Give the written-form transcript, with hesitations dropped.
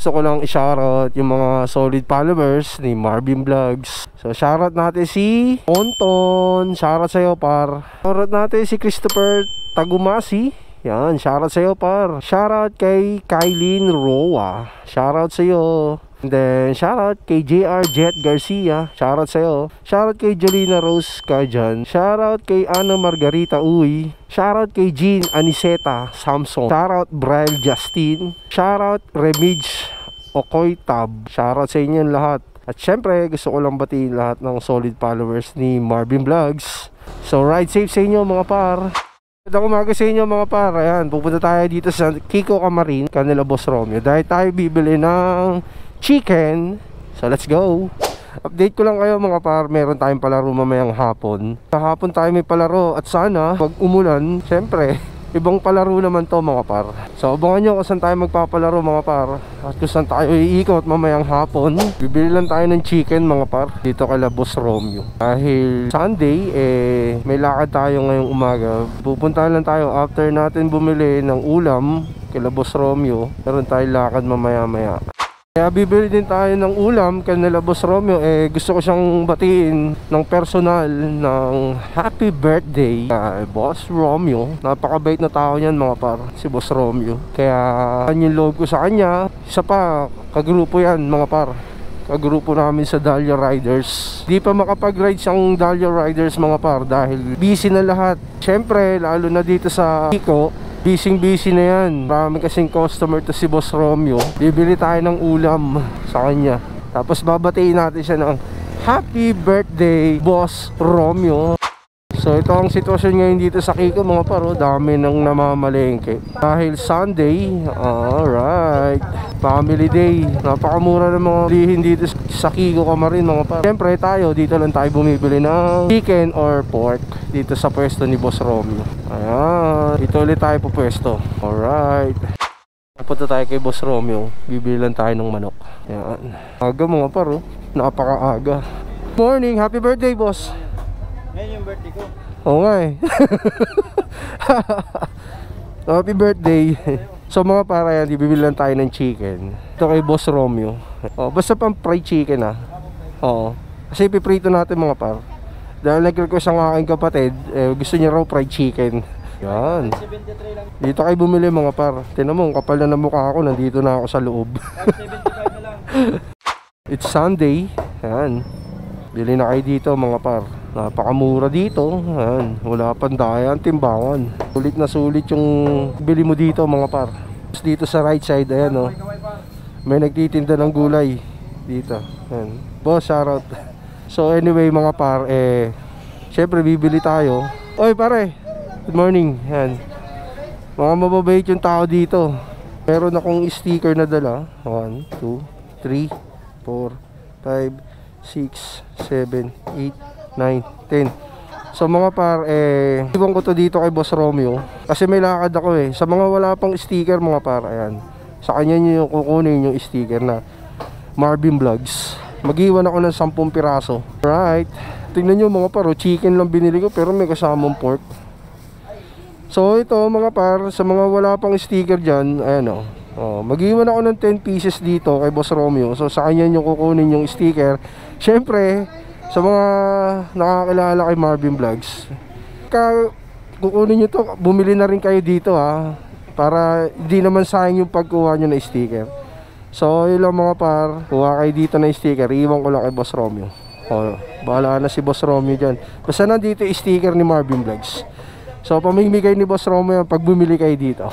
Gusto ko lang i-shoutout yung mga solid followers ni Marvin Vlogs. So shoutout natin si Ponton, shoutout sa'yo par. Shoutout natin si Christopher Tagumasi. Yan, shoutout sa'yo par. Shoutout kay Kylene Roa, shoutout sa'yo. And then shoutout kay JR Jet Garcia, shoutout sa'yo. Shoutout kay Jolina Rose Kajan. Shoutout kay Ana Margarita Uy. Shoutout kay Jean Aniseta Samson. Shoutout Brian Justin. Shoutout Remige Okoy Tab. Shoutout sa inyo lahat. At syempre gusto ko lang batiin lahat ng solid followers ni Marvin Vlogs. So ride safe sa inyo mga par. Magandang umaga sa inyo mga par. Ayan, pupunta tayo dito sa Kiko Camarin, kanila Boss Romeo, dahil tayo bibili ng chicken. So let's go. Update ko lang kayo mga par, meron tayong palaro mamayang hapon. Sa hapon tayo may palaro at sana pag umulan, syempre ibang palaro naman to mga par. So abangan nyo kung saan tayo magpapalaro mga par, at kung saan tayo iikot mamayang hapon. Bibili lang tayo ng chicken mga par dito kay Boss Romeo. Dahil Sunday may lakad tayo ngayong umaga. Pupuntahan lang tayo after natin bumili ng ulam kay Boss Romeo. Meron tayong lakad mamaya maya. Kaya bibili din tayo ng ulam kanila Boss Romeo. Gusto ko siyang batiin ng personal ng happy birthday kay Boss Romeo. Napakabait na tao niyan mga par, si Boss Romeo. Kaya yung loob ko sa kanya. Isa pa, kagrupo yan mga par, kagrupo namin sa Dahlia Riders. Di pa makapag-ride siyang Dahlia Riders mga par dahil busy na lahat. Syempre lalo na dito sa Kiko, busy na yan. Marami kasing customer to si Boss Romeo. Bibili tayo ng ulam sa kanya, tapos babatiin natin siya ng happy birthday Boss Romeo. So ito ang sitwasyon ngayon dito sa Kiko mga paro. Dami nang namamalengke dahil Sunday. Alright, family day. Napakamura ng mga bilihin dito sa Kiko Camarin mga paro. Siyempre tayo dito lang tayo bumibili ng chicken or pork dito sa pwesto ni Boss Romeo. Ayan, dito ulit tayo po pwesto. Alright, punta tayo kay Boss Romeo. Bibili lang tayo ng manok. Ayan, aga mga paro, napakaaga. Morning, happy birthday boss. Ngayon yung birthday ko. Oo nga eh. Happy birthday. So mga para yan, bibili lang tayo ng chicken. Ito kay Boss Romeo. Basta pang fried chicken ah. Oo, kasi piprito natin mga par. Dahil nag-request ang aking kapatid, gusto niya raw fried chicken. Yan, dito kayo bumili mga par. Tinan mo, kapal na ng mukha ako, nandito na ako sa loob. 75 na lang. It's Sunday. Yan, bili na kayo dito mga par. Napakamura dito. Ayan, wala pang dayan timbangan. Sulit na sulit yung bili mo dito mga par. Dito sa right side, ayan o, may nagtitinda ng gulay dito. Ayan, boss, shoutout. So anyway mga par, syempre bibili tayo. Oy pare, good morning. Ayan, mga mababait yung tao dito. Meron akong sticker na dala. 1, 2, 3, 4, 5, 6, 7, 8, 9, 10. So mga par, iwan ko to dito kay Boss Romeo kasi may lakad ako eh. Sa mga wala pang sticker mga par, ayan, sa kanya nyo yung kukunin yung sticker na Marvin Vlogs. Mag-iwan ako ng 10 piraso. Right, tingnan nyo mga par, chicken lang binili ko pero may kasamang pork. So ito mga par, sa mga wala pang sticker dyan, ayan o, mag-iwan ako ng 10 pieces dito kay Boss Romeo. So sa kanya nyo kukunin yung sticker. Syempre sa mga nakakilala kay Marvin Vlogs, kukunin nyo to, bumili na rin kayo dito ha, para hindi naman sayang yung pagkuha nyo na sticker. So yun lang mga par, kuha kayo dito na sticker, iwan ko lang kay Boss Romeo. Bahala na si Boss Romeo dyan. Basta nandito yung sticker ni Marvin Vlogs. So pamimigay ni Boss Romeo pag bumili kayo dito.